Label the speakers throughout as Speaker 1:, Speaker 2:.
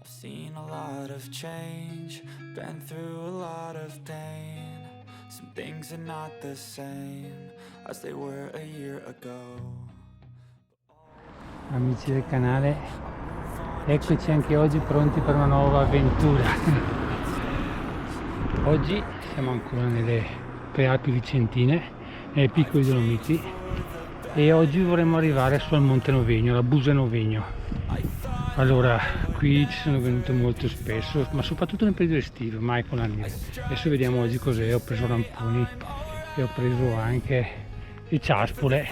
Speaker 1: Seen a lot of change, been through a lot of pain. Some things are not the same as they were a year ago.
Speaker 2: Amici del canale, eccoci anche oggi pronti per una nuova avventura. Oggi siamo ancora nelle prealpi vicentine, nelle piccole Dolomiti, e oggi vorremmo arrivare sul Monte Novegno, la Busa Novegno. Allora, qui ci sono venuto molto spesso, ma soprattutto nel periodo estivo, mai con la neve. Adesso vediamo oggi cos'è. Ho preso ramponi e ho preso anche le ciaspole,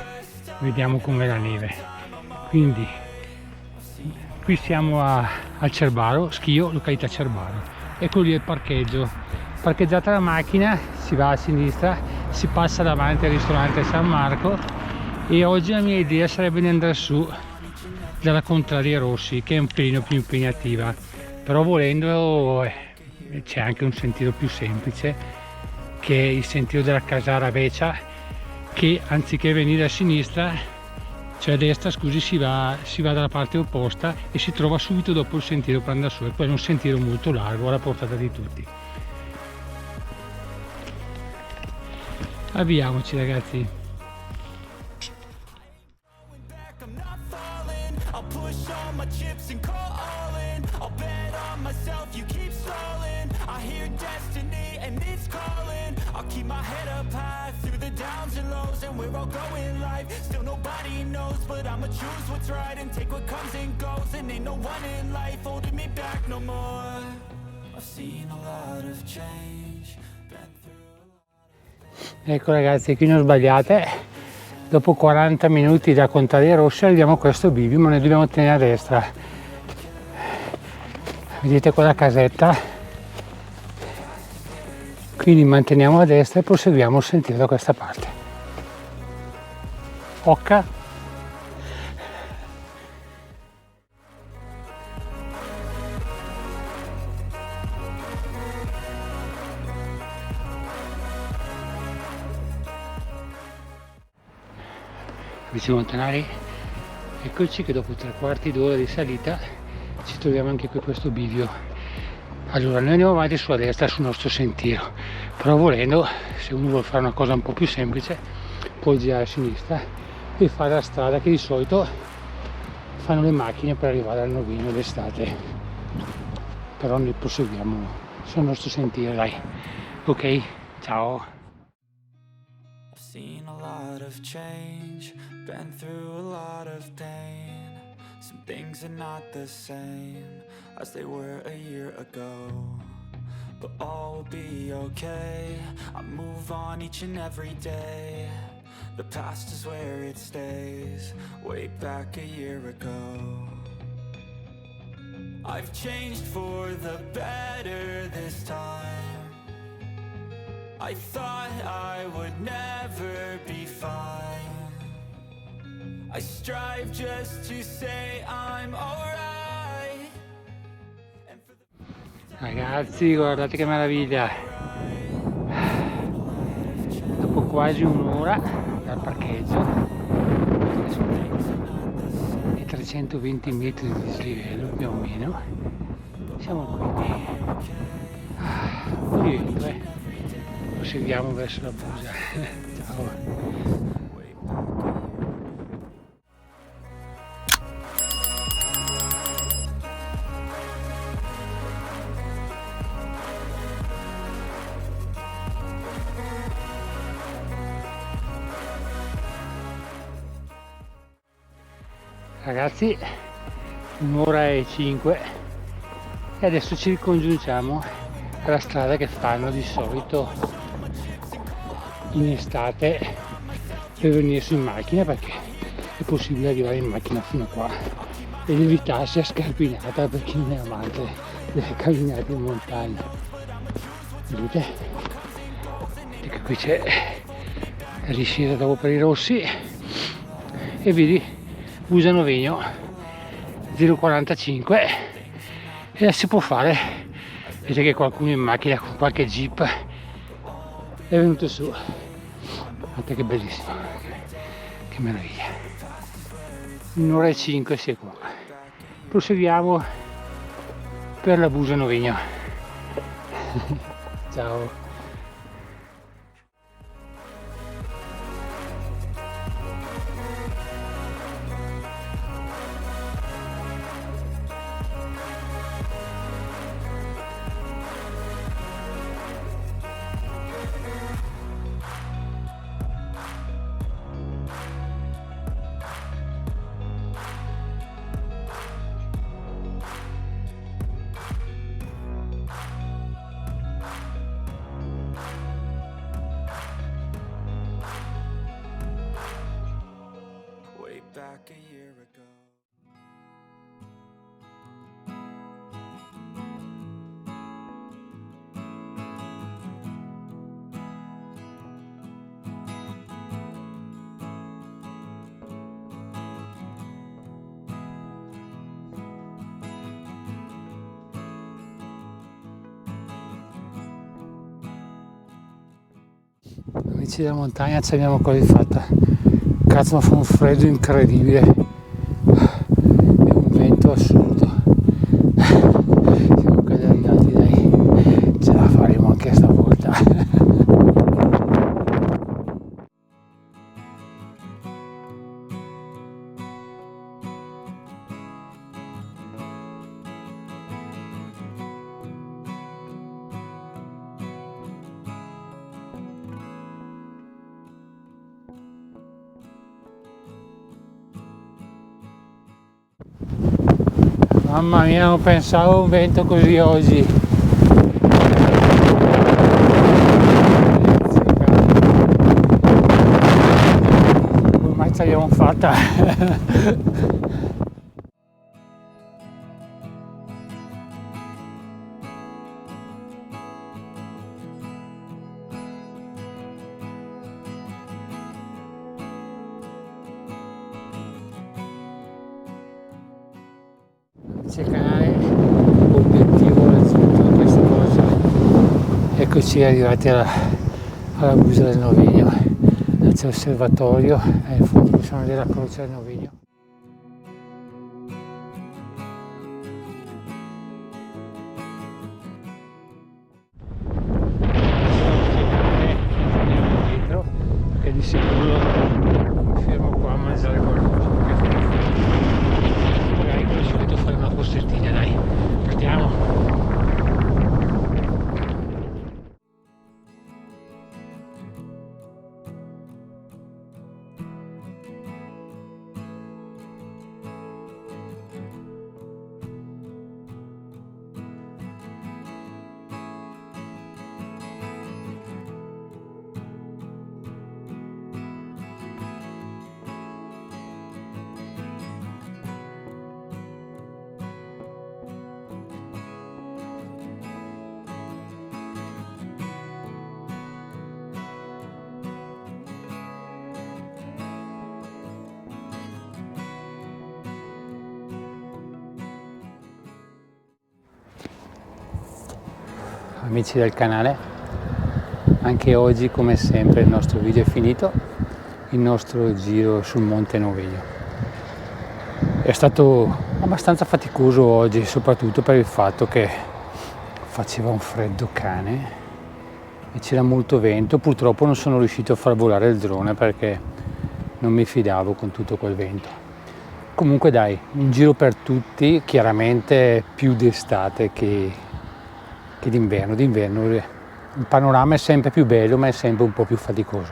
Speaker 2: vediamo com'è la neve. Quindi qui siamo al Cerbaro, Schio, località Cerbaro. Ecco lì il parcheggio. Parcheggiata la macchina, si va a sinistra, si passa davanti al ristorante San Marco, e oggi la mia idea sarebbe di andare su dalla Contraria Rossi, che è un pelino più impegnativa, però volendo c'è anche un sentiero più semplice, che è il sentiero della Casara Vecia, che anziché venire a sinistra, cioè a destra scusi, si va dalla parte opposta e si trova subito dopo il sentiero per andare su, e poi è un sentiero molto largo alla portata di tutti. Avviamoci ragazzi.
Speaker 1: My chips and call all in. I'll bet on myself, you keep stalling. I hear destiny and it's calling. I'll keep my head up high through the downs and lows, and we're all going live. Still nobody knows, but I'ma choose what's right and take what comes and goes. And ain't no one in life holding me back no more. I've seen a lot of change, been through.
Speaker 2: Ecco ragazzi, qui non sbagliate. Dopo 40 minuti da Contraria Rossa arriviamo a questo bivio, ma noi dobbiamo tenere a destra. Vedete quella casetta? Quindi manteniamo a destra e proseguiamo il sentiero da questa parte. Occa. Amici montanari, eccoci che dopo 3/4 d'ora di salita ci troviamo anche qui questo bivio. Allora noi andiamo avanti sulla destra sul nostro sentiero, però volendo, se uno vuole fare una cosa un po' più semplice, può girare a sinistra e fare la strada che di solito fanno le macchine per arrivare al Novegno d'estate. Però noi proseguiamo sul nostro sentiero, dai. Ok, ciao.
Speaker 1: Seen a lot of change, been through a lot of pain. Some things are not the same as they were a year ago, but all will be okay. I move on each and every day. The past is where it stays, way back a year ago. I've changed for the better this time. I thought I would never be fine. I strive just to say I'm alright.
Speaker 2: Ragazzi, guardate che meraviglia! Dopo quasi un'ora dal parcheggio e 320 metri di dislivello più o meno, siamo qui. Vento, proseguiamo verso la Busa. Ciao. Ragazzi, 1 ora e 5 e adesso ci ricongiunciamo alla strada che fanno di solito in estate per venire su in macchina, perché è possibile arrivare in macchina fino a qua ed evitarsi a scarpinata per chi non è amante delle camminate in montagna. Vedete che qui c'è la discesa dopo per i Rossi e vedi Busa Novegno 0,45 e la si può fare. Vedete che qualcuno in macchina con qualche jeep è venuto su. Guardate che bellissimo, che meraviglia. 1 ora e 5 si è qua. Proseguiamo per la Busa Novegno. Ciao.
Speaker 1: Way back a year ago.
Speaker 2: Amici della montagna, ce l'abbiamo quasi fatta. Cazzo, ma fa un freddo incredibile e un vento assurdo. Siamo quasi arrivati, dai, ce la faremo anche stavolta. Mamma mia, non pensavo a un vento così oggi. Ormai ce l'abbiamo fatta. C'è il canale, obiettivo raggiunto da questa cosa. Eccoci arrivati alla Busa del Novegno. C'è l'osservatorio e in fondo possiamo vedere la croce del Novegno. Dietro, che di sicuro mi fermo qua a mangiare qualcosa. Magari come al solito fare una corsettina, dai, partiamo. Amici del canale, anche oggi come sempre il nostro video è finito, il nostro giro sul Monte Novegno. È stato abbastanza faticoso oggi, soprattutto per il fatto che faceva un freddo cane e c'era molto vento. Purtroppo non sono riuscito a far volare il drone perché non mi fidavo con tutto quel vento. Comunque dai, un giro per tutti, chiaramente più d'estate che d'inverno. Il panorama è sempre più bello, ma è sempre un po' più faticoso.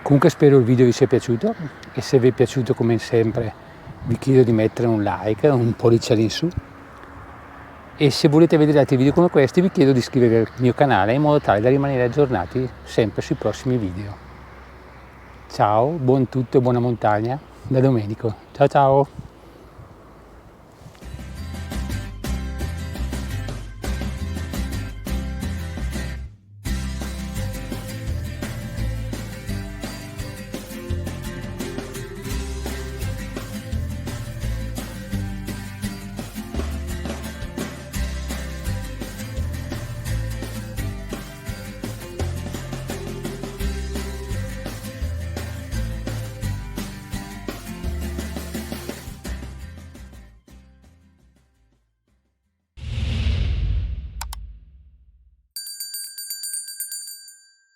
Speaker 2: Comunque spero il video vi sia piaciuto e se vi è piaciuto, come sempre, vi chiedo di mettere un like, un pollice all'insù, e se volete vedere altri video come questi vi chiedo di iscrivervi al mio canale in modo tale da rimanere aggiornati sempre sui prossimi video. Ciao, buon tutto e buona montagna da Domenico. Ciao ciao!